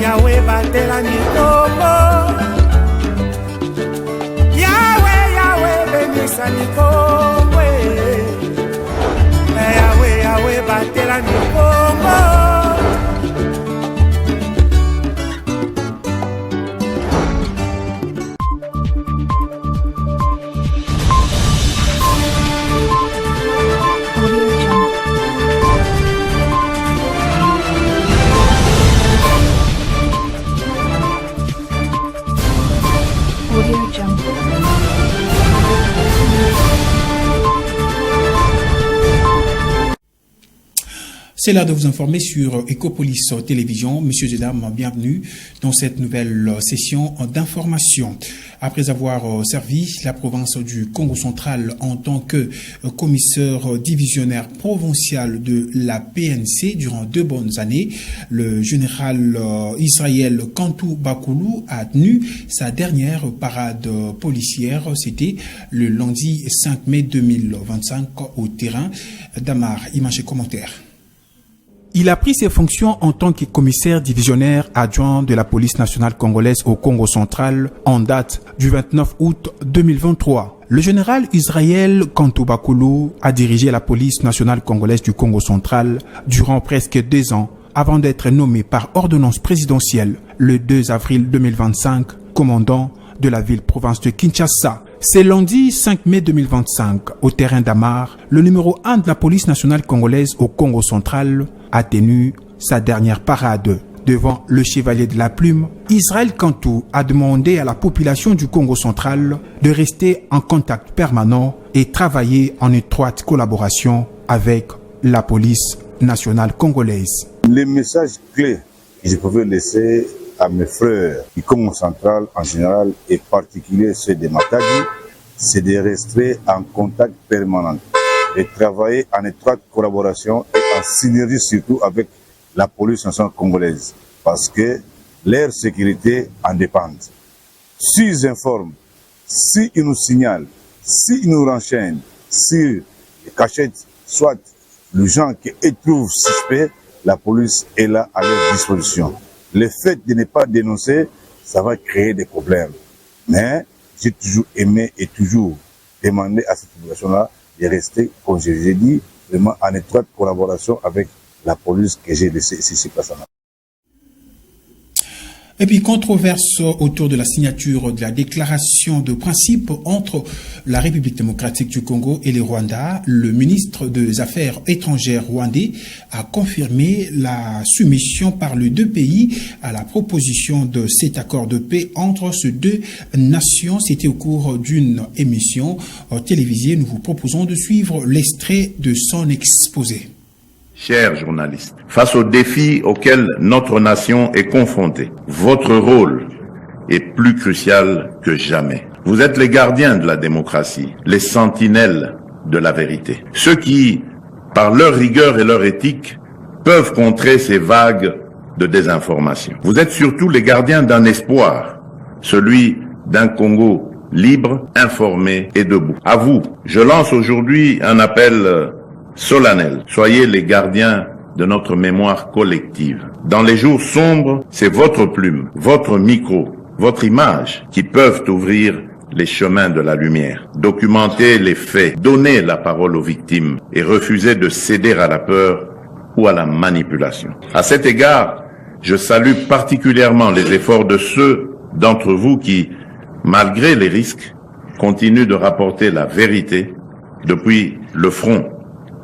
Yahweh batela Nikongo. Yahweh benisa Nikongo. Yahweh batela Nikongo. C'est l'heure de vous informer sur Ecopolis Télévision. Messieurs et dames, bienvenue dans cette nouvelle session d'information. Après avoir servi la province du Congo central en tant que commissaire divisionnaire provincial de la PNC durant 2 bonnes années, le général Israël Kantou Bakoulou a tenu sa dernière parade policière. C'était le lundi 5 mai 2025 au terrain d'Amar. Image et commentaires. Il a pris ses fonctions en tant que commissaire divisionnaire adjoint de la police nationale congolaise au Congo central en date du 29 août 2023. Le général Israël Kantou Bakoulou a dirigé la police nationale congolaise du Congo central durant presque 2 ans avant d'être nommé par ordonnance présidentielle le 2 avril 2025 commandant de la ville-province de Kinshasa. C'est lundi 5 mai 2025, au terrain d'Amar, le numéro 1 de la police nationale congolaise au Congo central a tenu sa dernière parade. Devant le chevalier de la plume, Israël Kantou a demandé à la population du Congo central de rester en contact permanent et travailler en étroite collaboration avec la police nationale congolaise. Les messages clés que je pouvais laisser à mes frères du Congo central en général et particulier ceux de Matadi, c'est de rester en contact permanent, de travailler en étroite collaboration et en synergie surtout avec la police nationale congolaise, parce que leur sécurité en dépend. S'ils informent, s'ils nous signalent, s'ils nous renseignent sur les cachettes, soit les gens qui trouvent suspects, la police est là à leur disposition. Le fait de ne pas dénoncer, ça va créer des problèmes. Mais j'ai toujours aimé et toujours demandé à cette population-là de rester, comme je l'ai dit, vraiment en étroite collaboration avec la police que j'ai laissée ici sur place. Et puis, controverse autour de la signature de la déclaration de principe entre la République démocratique du Congo et le Rwanda. Le ministre des Affaires étrangères rwandais a confirmé la soumission par les 2 pays à la proposition de cet accord de paix entre ces 2 nations. C'était au cours d'une émission télévisée. Nous vous proposons de suivre l'extrait de son exposé. Chers journalistes, face aux défis auxquels notre nation est confrontée, votre rôle est plus crucial que jamais. Vous êtes les gardiens de la démocratie, les sentinelles de la vérité. Ceux qui, par leur rigueur et leur éthique, peuvent contrer ces vagues de désinformation. Vous êtes surtout les gardiens d'un espoir, celui d'un Congo libre, informé et debout. À vous, je lance aujourd'hui un appel solennel. Soyez les gardiens de notre mémoire collective. Dans les jours sombres, c'est votre plume, votre micro, votre image qui peuvent ouvrir les chemins de la lumière. Documentez les faits, donnez la parole aux victimes et refusez de céder à la peur ou à la manipulation. À cet égard, je salue particulièrement les efforts de ceux d'entre vous qui, malgré les risques, continuent de rapporter la vérité depuis le front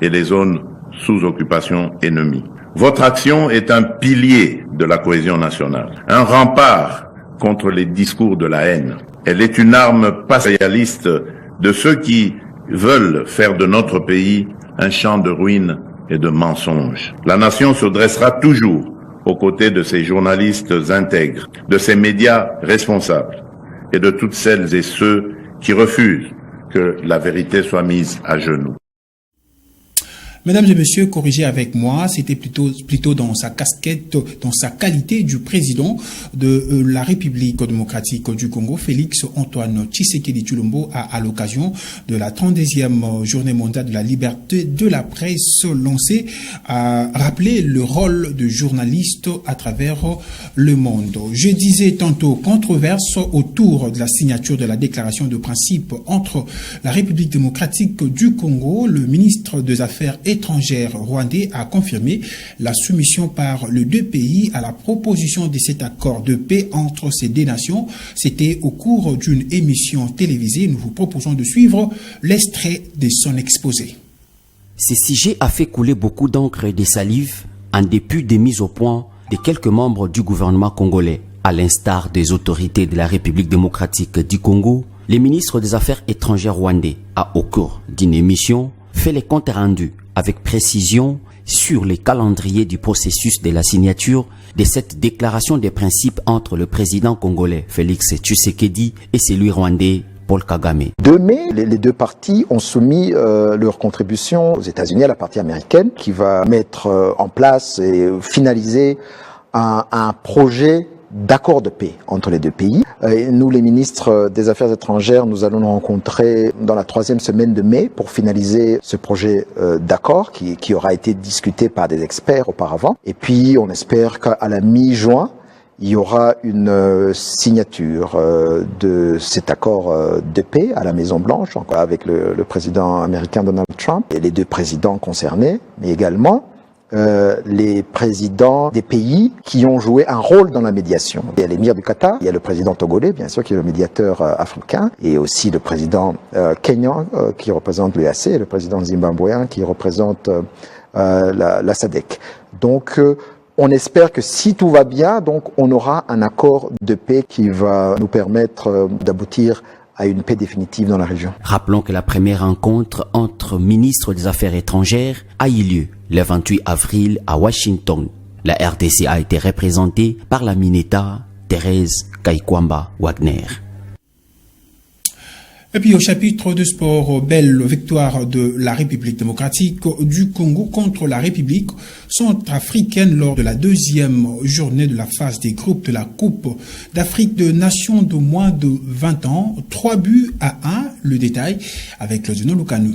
et les zones sous occupation ennemie. Votre action est un pilier de la cohésion nationale, un rempart contre les discours de la haine. Elle est une arme passéaliste de ceux qui veulent faire de notre pays un champ de ruines et de mensonges. La nation se dressera toujours aux côtés de ces journalistes intègres, de ces médias responsables et de toutes celles et ceux qui refusent que la vérité soit mise à genoux. Mesdames et messieurs, corrigez avec moi, c'était plutôt dans sa casquette, dans sa qualité du président de la République démocratique du Congo, Félix Antoine Tshisekedi Tshilombo, à l'occasion de la 32e journée mondiale de la liberté de la presse lancée, a rappelé le rôle de journaliste à travers le monde. Je disais tantôt controverse autour de la signature de la déclaration de principe entre la République démocratique du Congo. Le ministre des Affaires étrangères rwandais a confirmé la soumission par les deux pays à la proposition de cet accord de paix entre ces deux nations. C'était au cours d'une émission télévisée. Nous vous proposons de suivre l'extrait de son exposé. Ce sujet a fait couler beaucoup d'encre et de salive en dépit des mises au point de quelques membres du gouvernement congolais. À l'instar des autorités de la République démocratique du Congo, le ministre des Affaires étrangères rwandais a, au cours d'une émission, fait les comptes rendus avec précision sur les calendriers du processus de la signature de cette déclaration des principes entre le président congolais Félix Tshisekedi et celui rwandais Paul Kagame. 2 mai, les deux parties ont soumis leur contribution aux États-Unis, à la partie américaine, qui va mettre en place et finaliser un projet d'accord de paix entre les deux pays. Et nous, les ministres des Affaires étrangères, nous allons nous rencontrer dans la 3e semaine de mai pour finaliser ce projet d'accord qui aura été discuté par des experts auparavant. Et puis, on espère qu'à la mi-juin, il y aura une signature de cet accord de paix à la Maison-Blanche, avec le président américain Donald Trump et les deux présidents concernés, mais également les présidents des pays qui ont joué un rôle dans la médiation. Il y a l'émir du Qatar, il y a le président togolais, bien sûr, qui est le médiateur africain, et aussi le président kenyan qui représente l'UAC, et le président zimbabwéen qui représente la SADC. Donc, on espère que si tout va bien, donc on aura un accord de paix qui va nous permettre d'aboutir à une paix définitive dans la région. Rappelons que la première rencontre entre ministres des Affaires étrangères a eu lieu le 28 avril à Washington. La RDC a été représentée par la Mineta Thérèse Kaikwamba Wagner. Et puis au chapitre de sport, belle victoire de la République démocratique du Congo contre la République centrafricaine lors de la 2e journée de la phase des groupes de la Coupe d'Afrique de nations de moins de 20 ans. 3 buts à 1, le détail avec le Zeno Lukanou.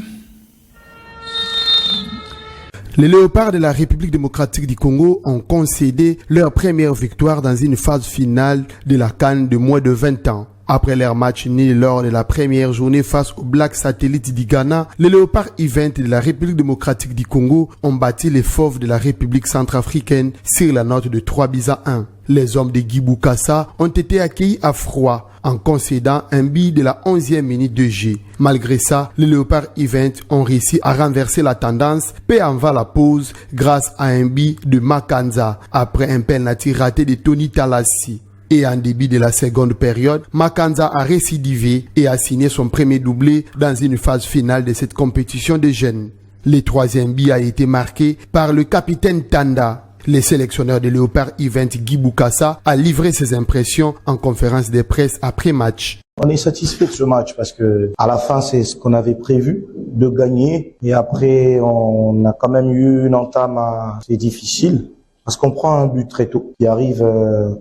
Les Léopards de la République démocratique du Congo ont concédé leur première victoire dans une phase finale de la CAN de moins de 20 ans. Après leur match nul lors de la première journée face au Black Satellite du Ghana, les Léopards U20 de la République démocratique du Congo ont battu les Fauves de la République centrafricaine sur la note de 3 buts à 1. Les hommes de Guy Boukassa ont été accueillis à froid en concédant un but de la 11e minute de jeu. Malgré ça, les Léopards U20 ont réussi à renverser la tendance peu avant la pause grâce à un but de Makanza après un penalty raté de Tony Talassi. Et en début de la seconde période, Makanza a récidivé et a signé son premier doublé dans une phase finale de cette compétition de jeunes. Le 3e but a été marqué par le capitaine Tanda. Le sélectionneur de Léopard U20 Guy Boukassa a livré ses impressions en conférence de presse après match. On est satisfait de ce match parce que à la fin c'est ce qu'on avait prévu de gagner et après on a quand même eu une entame assez difficile. Parce qu'on prend un but très tôt, qui arrive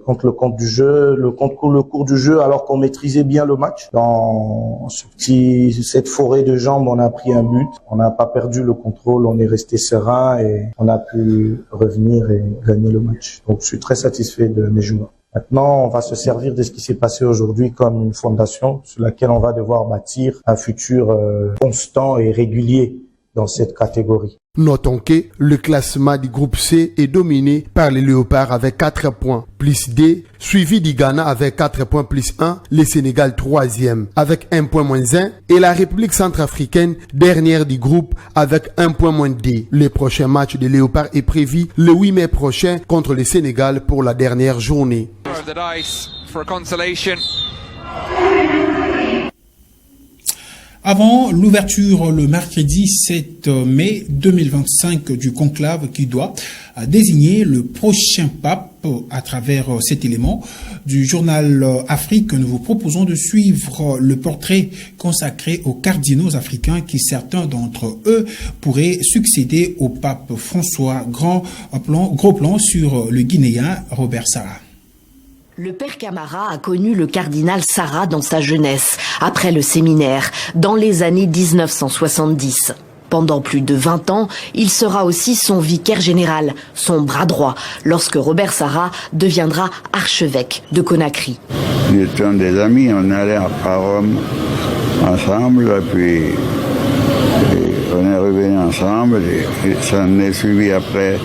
contre le compte du jeu, le cours du jeu, alors qu'on maîtrisait bien le match. Dans cette forêt de jambes, on a pris un but, on n'a pas perdu le contrôle, on est resté serein et on a pu revenir et gagner le match. Donc je suis très satisfait de mes joueurs. Maintenant, on va se servir de ce qui s'est passé aujourd'hui comme une fondation sur laquelle on va devoir bâtir un futur constant et régulier dans cette catégorie. Notons que le classement du groupe C est dominé par les Léopards avec 4 points plus D, suivi du Ghana avec 4 points plus 1, le Sénégal 3e avec 1 point moins 1 et la République centrafricaine dernière du groupe avec 1 point moins D. Le prochain match des Léopards est prévu le 8 mai prochain contre le Sénégal pour la dernière journée. Avant l'ouverture le mercredi 7 mai 2025 du conclave qui doit désigner le prochain pape À travers cet élément du journal Afrique, nous vous proposons de suivre le portrait consacré aux cardinaux africains qui, certains d'entre eux, pourraient succéder au pape François. Gros plan sur le Guinéen Robert Sarah. Le père Camara a connu le cardinal Sarah dans sa jeunesse, après le séminaire, dans les années 1970. Pendant plus de 20 ans, il sera aussi son vicaire général, son bras droit, lorsque Robert Sarah deviendra archevêque de Conakry. Nous étions des amis, on allait à Rome ensemble, puis on est revenus ensemble, et ça en est suivi après,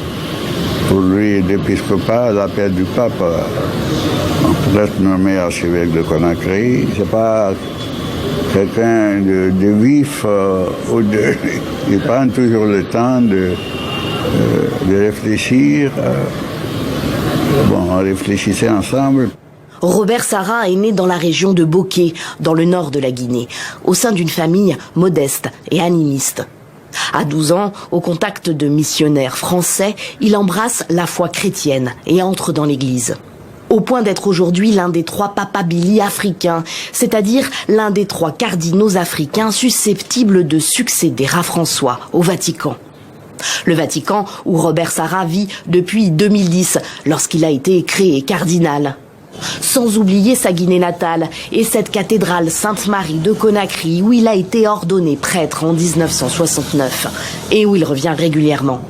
pour lui, l'épiscopat, l'appel du pape, pour être nommé archevêque de Conakry. C'est pas quelqu'un de vif, il prend toujours le temps de réfléchir. On réfléchissait ensemble. Robert Sarah est né dans la région de Boké, dans le nord de la Guinée, au sein d'une famille modeste et animiste. À 12 ans, au contact de missionnaires français, il embrasse la foi chrétienne et entre dans l'église. Au point d'être aujourd'hui l'un des 3 papabili africains, c'est-à-dire l'un des 3 cardinaux africains susceptibles de succéder à François au Vatican. Le Vatican où Robert Sarah vit depuis 2010, lorsqu'il a été créé cardinal. Sans oublier sa Guinée natale et cette cathédrale Sainte-Marie de Conakry où il a été ordonné prêtre en 1969 et où il revient régulièrement.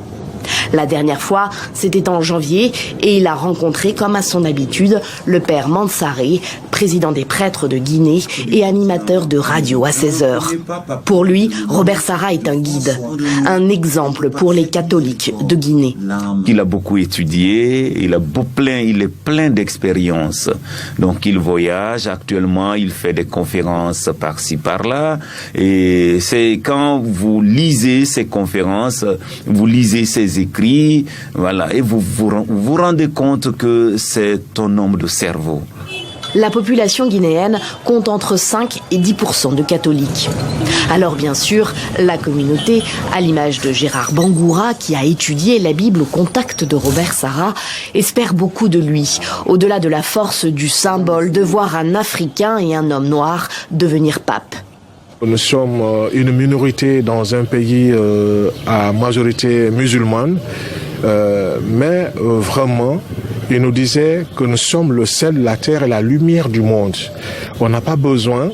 La dernière fois, c'était en janvier et il a rencontré, comme à son habitude, le père Mansaré, président des prêtres de Guinée et animateur de radio à 16h. Pour lui, Robert Sarah est un guide, un exemple pour les catholiques de Guinée. Il a beaucoup étudié, il est plein d'expériences. Donc il voyage actuellement, il fait des conférences par-ci par-là. Et c'est quand vous lisez ces conférences, vous lisez ses écrits, voilà, et vous vous rendez compte que c'est un homme de cerveau. La population guinéenne compte entre 5 et 10% de catholiques. Alors bien sûr, la communauté, à l'image de Gérard Bangoura, qui a étudié la Bible au contact de Robert Sarah, espère beaucoup de lui, au-delà de la force du symbole de voir un Africain et un homme noir devenir pape. Nous sommes une minorité dans un pays à majorité musulmane, mais vraiment, il nous disait que nous sommes le sel de la terre et la lumière du monde. On n'a pas besoin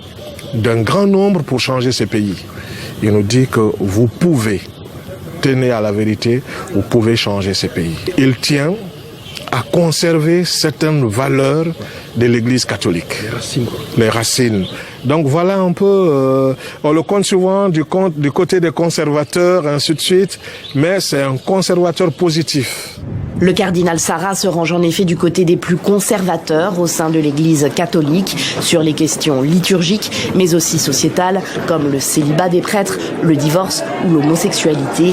d'un grand nombre pour changer ce pays. Il nous dit que vous pouvez, tenez à la vérité, vous pouvez changer ce pays. Il tient à conserver certaines valeurs de l'Église catholique. Les racines. Donc voilà un peu, on le compte souvent du côté des conservateurs, ainsi de suite, mais c'est un conservateur positif. Le cardinal Sarah se range en effet du côté des plus conservateurs au sein de l'Église catholique sur les questions liturgiques, mais aussi sociétales, comme le célibat des prêtres, le divorce ou l'homosexualité.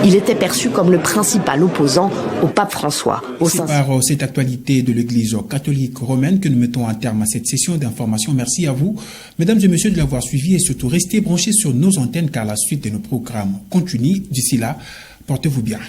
Il était perçu comme le principal opposant au pape François. C'est par cette actualité de l'Église catholique romaine que nous mettons un terme à cette session d'information. Merci à vous, mesdames et messieurs, de l'avoir suivi et surtout restez branchés sur nos antennes car la suite de nos programmes continue. D'ici là, portez-vous bien.